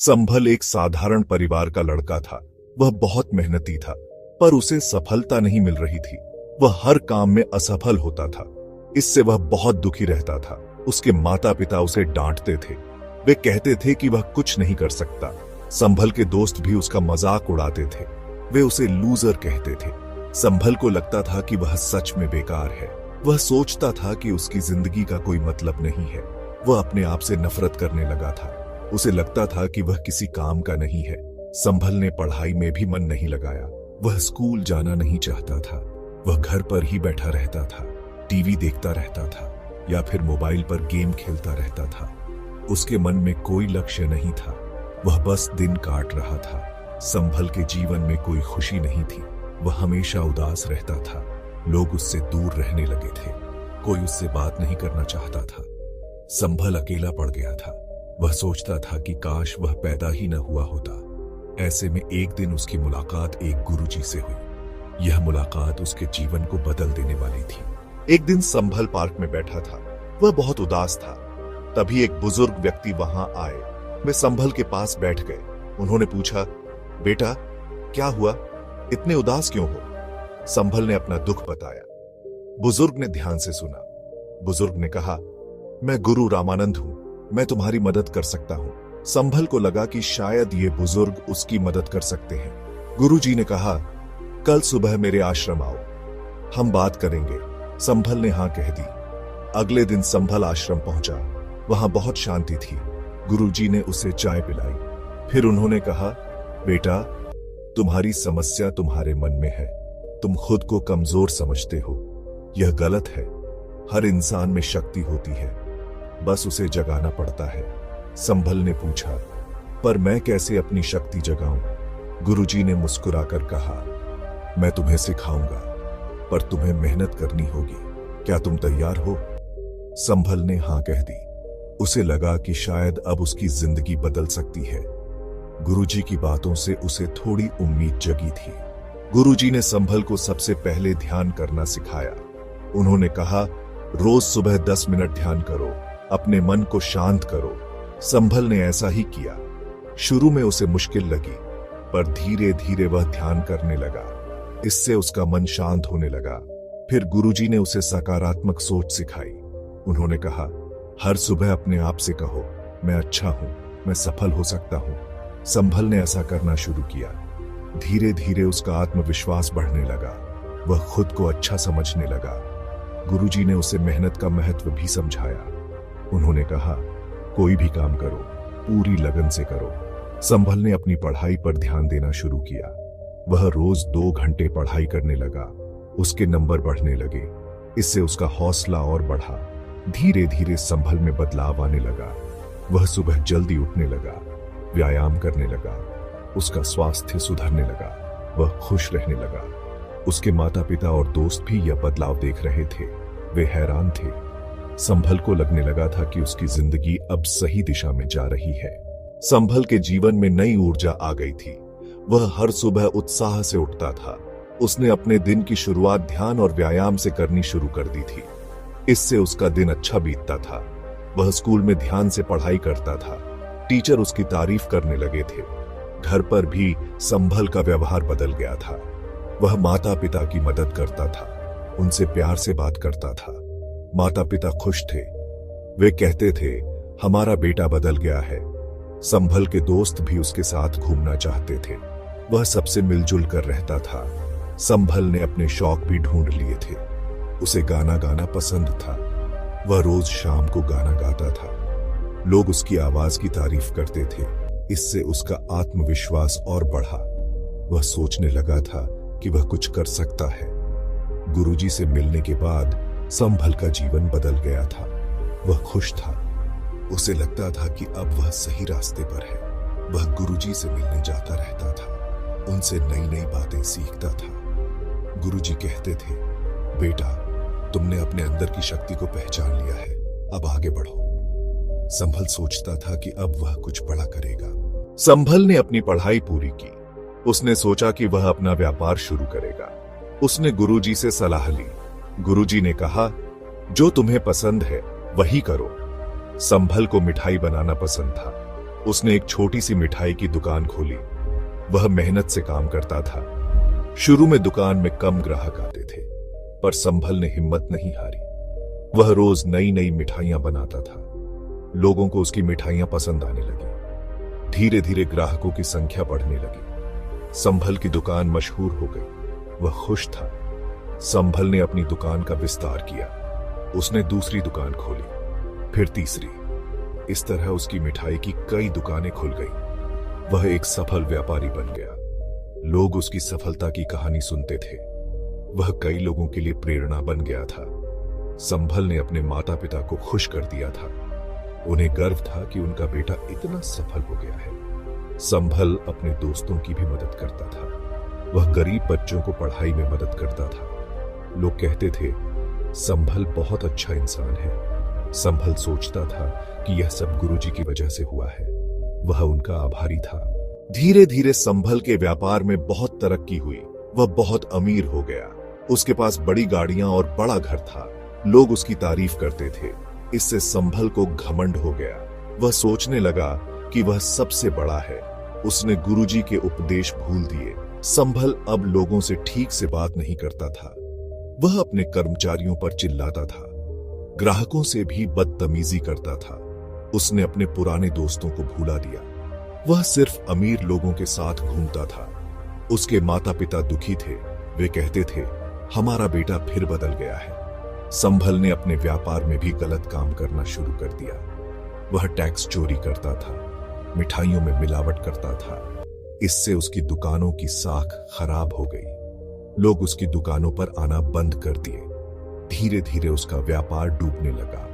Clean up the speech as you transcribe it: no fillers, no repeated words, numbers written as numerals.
संभल एक साधारण परिवार का लड़का था। वह बहुत मेहनती था, पर उसे सफलता नहीं मिल रही थी। वह हर काम में असफल होता था। इससे वह बहुत दुखी रहता था। उसके माता पिता उसे डांटते थे। वे कहते थे कि वह कुछ नहीं कर सकता। संभल के दोस्त भी उसका मजाक उड़ाते थे। वे उसे लूजर कहते थे। संभल को लगता था कि वह सच में बेकार है। वह सोचता था कि उसकी जिंदगी का कोई मतलब नहीं है। वह अपने आप से नफरत करने लगा था। उसे लगता था कि वह किसी काम का नहीं है। संभल ने पढ़ाई में भी मन नहीं लगाया। वह स्कूल जाना नहीं चाहता था। वह घर पर ही बैठा रहता था, टीवी देखता रहता था या फिर मोबाइल पर गेम खेलता रहता था। उसके मन में कोई लक्ष्य नहीं था। वह बस दिन काट रहा था। संभल के जीवन में कोई खुशी नहीं थी। वह हमेशा उदास रहता था। लोग उससे दूर रहने लगे थे। कोई उससे बात नहीं करना चाहता था। संभल अकेला पड़ गया था। वह सोचता था कि काश वह पैदा ही न हुआ होता। ऐसे में एक दिन उसकी मुलाकात एक गुरुजी से हुई। यह मुलाकात उसके जीवन को बदल देने वाली थी। एक दिन संभल पार्क में बैठा था। वह बहुत उदास था। तभी एक बुजुर्ग व्यक्ति वहां आए। वे संभल के पास बैठ गए। उन्होंने पूछा, बेटा क्या हुआ, इतने उदास क्यों हो? संभल ने अपना दुख बताया। बुजुर्ग ने ध्यान से सुना। बुजुर्ग ने कहा, मैं गुरु रामानंद हूं, मैं तुम्हारी मदद कर सकता हूं। संभल को लगा कि शायद ये बुजुर्ग उसकी मदद कर सकते हैं। गुरुजी ने कहा, कल सुबह मेरे आश्रम आओ, हम बात करेंगे। संभल ने हां कह दी। अगले दिन संभल आश्रम पहुंचा। वहां बहुत शांति थी। गुरुजी ने उसे चाय पिलाई। फिर उन्होंने कहा, बेटा तुम्हारी समस्या तुम्हारे मन में है। तुम खुद को कमजोर समझते हो। यह गलत है। हर इंसान में शक्ति होती है, बस उसे जगाना पड़ता है। संभल ने पूछा, पर मैं कैसे अपनी शक्ति जगाऊं? गुरुजी ने मुस्कुराकर कहा, मैं तुम्हें सिखाऊंगा, पर तुम्हें मेहनत करनी होगी। क्या तुम तैयार हो? संभल ने हां कह दी। उसे लगा कि शायद अब उसकी जिंदगी बदल सकती है। गुरुजी की बातों से उसे थोड़ी उम्मीद जगी थी। गुरुजी ने संभल को सबसे पहले ध्यान करना सिखाया। उन्होंने कहा, रोज सुबह 10 मिनट ध्यान करो, अपने मन को शांत करो। संभल ने ऐसा ही किया। शुरू में उसे मुश्किल लगी, पर धीरे धीरे वह ध्यान करने लगा। इससे उसका मन शांत होने लगा। फिर गुरुजी ने उसे सकारात्मक सोच सिखाई। उन्होंने कहा, हर सुबह अपने आप से कहो, मैं अच्छा हूं, मैं सफल हो सकता हूं। संभल ने ऐसा करना शुरू किया। धीरे धीरे उसका आत्मविश्वास बढ़ने लगा। वह खुद को अच्छा समझने लगा। गुरुजी ने उसे मेहनत का महत्व भी समझाया। उन्होंने कहा, कोई भी काम करो, पूरी लगन से करो। संभल ने अपनी पढ़ाई पर ध्यान देना शुरू किया। वह रोज 2 घंटे पढ़ाई करने लगा। उसके नंबर बढ़ने लगे। इससे उसका हौसला और बढ़ा। धीरे धीरे संभल में बदलाव आने लगा। वह सुबह जल्दी उठने लगा, व्यायाम करने लगा। उसका स्वास्थ्य सुधरने लगा। वह खुश रहने लगा। उसके माता पिता और दोस्त भी यह बदलाव देख रहे थे। वे हैरान थे। संभल को लगने लगा था कि उसकी जिंदगी अब सही दिशा में जा रही है। संभल के जीवन में नई ऊर्जा आ गई थी। वह हर सुबह उत्साह से उठता था। उसने अपने दिन की शुरुआत ध्यान और व्यायाम से करनी शुरू कर दी थी। इससे उसका दिन अच्छा बीतता था। वह स्कूल में ध्यान से पढ़ाई करता था। टीचर उसकी तारीफ करने लगे थे। घर पर भी संभल का व्यवहार बदल गया था। वह माता पिता की मदद करता था, उनसे प्यार से बात करता था। माता पिता खुश थे। वे कहते थे, हमारा बेटा बदल गया है। संभल के दोस्त भी उसके साथ घूमना चाहते थे। वह सबसे मिलजुल कर रहता था। संभल ने अपने शौक भी ढूंढ लिए थे। उसे गाना गाना पसंद था। वह रोज शाम को गाना गाता था। लोग उसकी आवाज की तारीफ करते थे। इससे उसका आत्मविश्वास और बढ़ा। वह सोचने लगा था कि वह कुछ कर सकता है। गुरुजी से मिलने के बाद संभल का जीवन बदल गया था। वह खुश था। उसे लगता था कि अब वह सही रास्ते पर है। वह गुरुजी से मिलने जाता रहता था। उनसे नई नई बातें सीखता था। गुरुजी कहते थे, बेटा तुमने अपने अंदर की शक्ति को पहचान लिया है, अब आगे बढ़ो। संभल सोचता था कि अब वह कुछ बड़ा करेगा। संभल ने अपनी पढ़ाई पूरी की। उसने सोचा कि वह अपना व्यापार शुरू करेगा। उसने गुरुजी से सलाह ली। गुरुजी ने कहा, जो तुम्हें पसंद है वही करो। संभल को मिठाई बनाना पसंद था। उसने एक छोटी सी मिठाई की दुकान खोली। वह मेहनत से काम करता था। शुरू में दुकान में कम ग्राहक आते थे, पर संभल ने हिम्मत नहीं हारी। वह रोज नई नई मिठाइयां बनाता था। लोगों को उसकी मिठाइयां पसंद आने लगी। धीरे धीरे ग्राहकों की संख्या बढ़ने लगी। संभल की दुकान मशहूर हो गई। वह खुश था। संभल ने अपनी दुकान का विस्तार किया। उसने दूसरी दुकान खोली, फिर तीसरी। इस तरह उसकी मिठाई की कई दुकानें खुल गई। वह एक सफल व्यापारी बन गया। लोग उसकी सफलता की कहानी सुनते थे। वह कई लोगों के लिए प्रेरणा बन गया था। संभल ने अपने माता पिता को खुश कर दिया था। उन्हें गर्व था कि उनका बेटा इतना सफल हो गया है। संभल अपने दोस्तों की भी मदद करता था। वह गरीब बच्चों को पढ़ाई में मदद करता था। लोग कहते थे, संभल बहुत अच्छा इंसान है। संभल सोचता था कि यह सब गुरुजी की वजह से हुआ है। वह उनका आभारी था। धीरे धीरे संभल के व्यापार में बहुत तरक्की हुई। वह बहुत अमीर हो गया। उसके पास बड़ी गाड़ियां और बड़ा घर था। लोग उसकी तारीफ करते थे। इससे संभल को घमंड हो गया। वह सोचने लगा कि वह सबसे बड़ा है। उसने गुरुजी के उपदेश भूल दिए। संभल अब लोगों से ठीक से बात नहीं करता था। वह अपने कर्मचारियों पर चिल्लाता था। ग्राहकों से भी बदतमीजी करता था। उसने अपने पुराने दोस्तों को भुला दिया। वह सिर्फ अमीर लोगों के साथ घूमता था। उसके माता पिता दुखी थे। वे कहते थे, हमारा बेटा फिर बदल गया है। संभल ने अपने व्यापार में भी गलत काम करना शुरू कर दिया। वह टैक्स चोरी करता था, मिठाइयों में मिलावट करता था। इससे उसकी दुकानों की साख खराब हो गई। लोग उसकी दुकानों पर आना बंद कर दिए। धीरे धीरे उसका व्यापार डूबने लगा।